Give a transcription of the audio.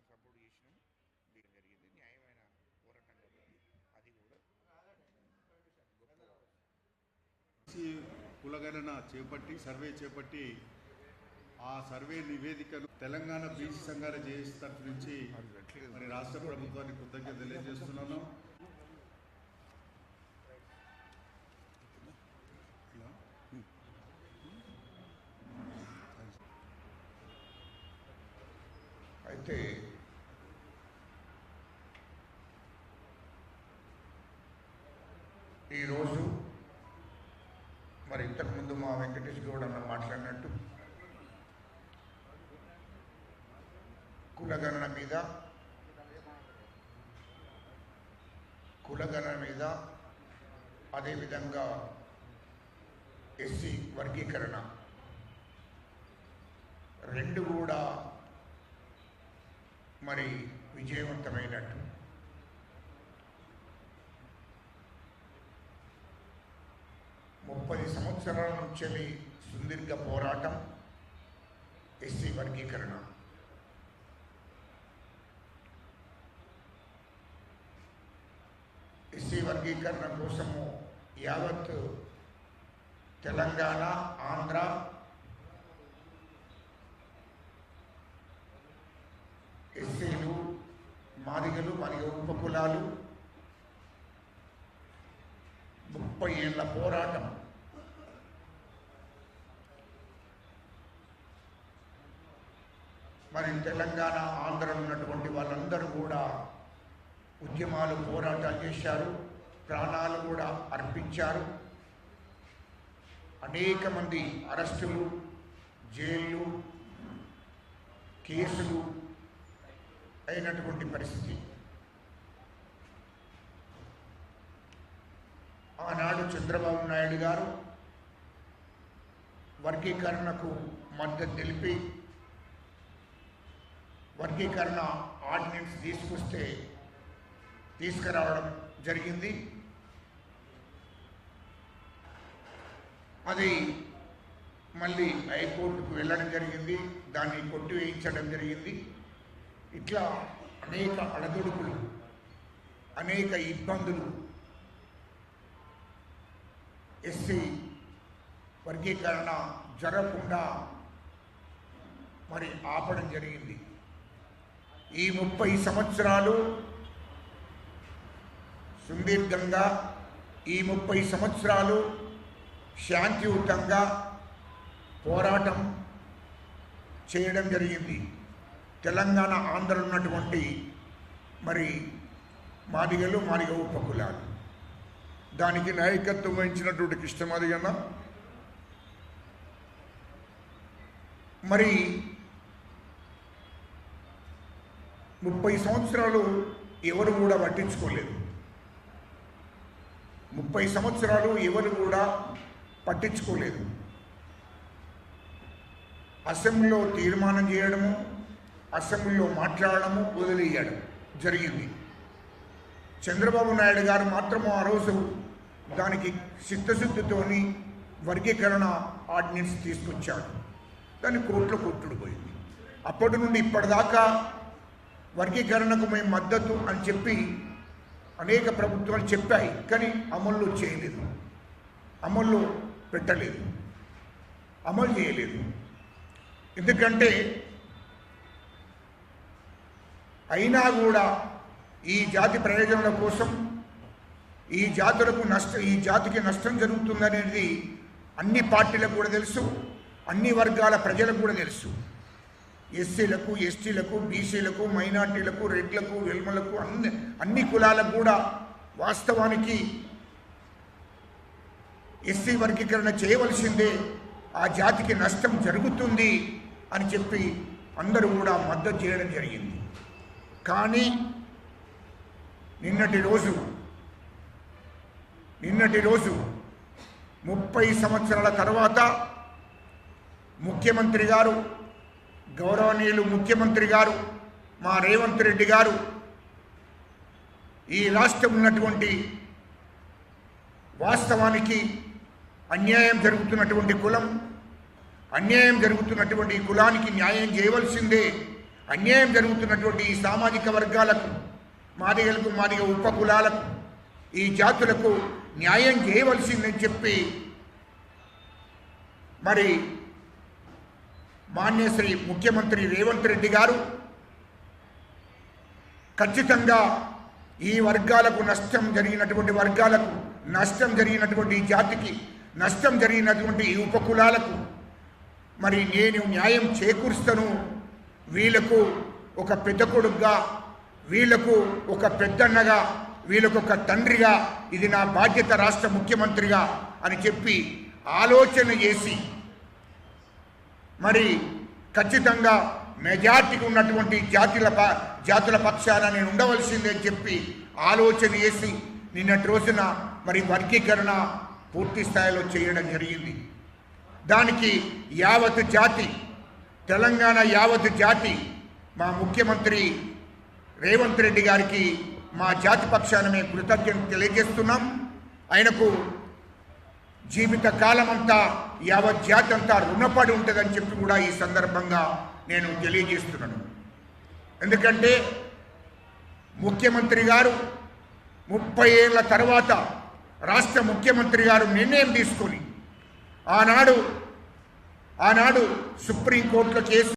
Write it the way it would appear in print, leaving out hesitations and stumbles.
Support చేసినాం దీని జరిగింది న్యాయమైన పోరాటం కాబట్టి అది కూడా కులగణన సర్వే చేపట్టి ఆ సర్వే నివేదికను తెలంగాణ బీసీ సంఘాల జేఏసీ తరఫు నుంచి మరి రాష్ట్ర ప్రభుత్వానికి కృతజ్ఞతలు తెలియజేస్తున్నాను. అయితే ఈరోజు మరి ఇంతకుముందు మా వెంకటేష్ గౌడ్ అన్న మాట్లాడినట్టు కులగణన మీద అదేవిధంగా ఎస్సీ వర్గీకరణ రెండు కూడా మరి విజయవంతమైనట్టు ముప్పై సంవత్సరాల నుంచి సుదీర్ఘ పోరాటం ఎస్సీ వర్గీకరణ ఎస్సీ వర్గీకరణ కోసము యావత్ తెలంగాణ ఆంధ్ర ఎస్సీలు మాదిగలు మరియు ఉపకులాలు 30 ఏళ్ల పోరాటం మరి తెలంగాణ ఆంధ్రలో ఉన్నటువంటి వాళ్ళందరూ కూడా ఉద్యమాలు పోరాటాలు చేశారు, ప్రాణాలు కూడా అర్పించారు. అనేక మంది అరెస్టులు, జైళ్ళు, కేసులు అయినటువంటి పరిస్థితి. ఆనాడు చంద్రబాబు నాయుడు గారు వర్గీకరణకు మద్దతు తెలిపి వర్గీకరణ ఆర్డినెన్స్ తీసుకురావడం జరిగింది. అది మళ్ళీ హైకోర్టుకు వెళ్ళడం జరిగింది, దాన్ని కొట్టివేయించడం జరిగింది. ఇట్లా అనేక అడదుడుకులు, అనేక ఇబ్బందులు ఎస్సీ వర్గీకరణ జరగకుండా మరి ఆపడం జరిగింది. ఈ 30 సంవత్సరాలు సుదీర్ఘంగా, ఈ 30 సంవత్సరాలు శాంతియుతంగా పోరాటం చేయడం జరిగింది. తెలంగాణ ఆంధ్రలో ఉన్నటువంటి మరి మాదిగలు, మాదిగ ఉపకులాలు, దానికి నాయకత్వం వహించినటువంటి కృష్ణమాదిగన్న మరి 30 సంవత్సరాలు ఎవరు కూడా పట్టించుకోలేదు. 30 సంవత్సరాలు ఎవరు కూడా పట్టించుకోలేదు. అసెంబ్లీలో తీర్మానం చేయడము, అసెంబ్లీలో మాట్లాడడము, వదిలేయడం జరిగింది. చంద్రబాబు నాయుడు గారు మాత్రము ఆ రోజు దానికి చిత్తశుద్ధితోని వర్గీకరణ ఆర్డినెన్స్ తీసుకొచ్చాడు. దాన్ని కోర్టులో కొట్టుడు పోయింది. అప్పటి నుండి ఇప్పటిదాకా వర్గీకరణకు మేము మద్దతు అని చెప్పి అనేక ప్రభుత్వాలు చెప్పాయి, కానీ అమల్లో చేయలేదు, అమల్లో పెట్టలేదు, అమలు చేయలేదు. ఎందుకంటే అయినా కూడా ఈ జాతి ప్రయోజనాల కోసం ఈ జాతికి నష్టం జరుగుతుందనేది అన్ని పార్టీలకు కూడా తెలుసు, అన్ని వర్గాల ప్రజలకు కూడా తెలుసు. ఎస్సీలకు, ఎస్టీలకు, బీసీలకు, మైనార్టీలకు, రెడ్లకు, వెల్మలకు, అన్ని కులాలకు కూడా వాస్తవానికి ఎస్సీ వర్గీకరణ చేయవలసిందే, ఆ జాతికి నష్టం జరుగుతుంది అని చెప్పి అందరూ కూడా మద్దతు చేయడం జరిగింది. కానీ నిన్నటి రోజు 30 సంవత్సరాల తర్వాత ముఖ్యమంత్రి గారు, గౌరవనీయులు ముఖ్యమంత్రి గారు మా రేవంత్ రెడ్డి గారు ఈ రాష్ట్రం ఉన్నటువంటి వాస్తవానికి అన్యాయం జరుగుతున్నటువంటి కులం అన్యాయం జరుగుతున్నటువంటి ఈ కులానికి న్యాయం చేయవలసిందే. అన్యాయం జరుగుతున్నటువంటి ఈ సామాజిక వర్గాలకు, మాదిగలకు, మాదిగ ఉప కులాలకు, ఈ జాతులకు న్యాయం చేయవలసిందని చెప్పి మరి మాన్యశ్రీ ముఖ్యమంత్రి రేవంత్ రెడ్డి గారు ఖచ్చితంగా ఈ వర్గాలకు నష్టం జరిగినటువంటి వర్గాలకు, నష్టం జరిగినటువంటి ఈ జాతికి, నష్టం జరిగినటువంటి ఈ ఉపకులాలకు మరి నేను న్యాయం చేకూరుస్తాను. వీళ్ళకు ఒక పెద్ద కొడుకుగా, వీళ్ళకు ఒక పెద్దన్నగా, వీళ్ళకు ఒక తండ్రిగా ఇది నా బాధ్యత రాష్ట్ర ముఖ్యమంత్రిగా అని చెప్పి ఆలోచన చేసి మరి ఖచ్చితంగా మెజార్టీకి ఉన్నటువంటి జాతుల పక్షాన నేను ఉండవలసిందే అని చెప్పి ఆలోచన చేసి నిన్నటి రోజున మరి వర్గీకరణ పూర్తి స్థాయిలో చేయడం జరిగింది. దానికి యావత్ జాతి, తెలంగాణ యావత్ జాతి మా ముఖ్యమంత్రి రేవంత్ రెడ్డి గారికి మా జాతి పక్షాన మేము కృతజ్ఞత తెలియజేస్తున్నాం. ఆయనకు జీవిత కాలమంతా యావత్ జాతి అంతా రుణపడి ఉంటుందని చెప్పి కూడా ఈ సందర్భంగా నేను తెలియజేస్తున్నాను. ఎందుకంటే ముఖ్యమంత్రి గారు 30 ఏళ్ల తర్వాత రాష్ట్ర ముఖ్యమంత్రి గారు నిర్ణయం తీసుకొని ఆనాడు సుప్రీంకోర్టులో కేసు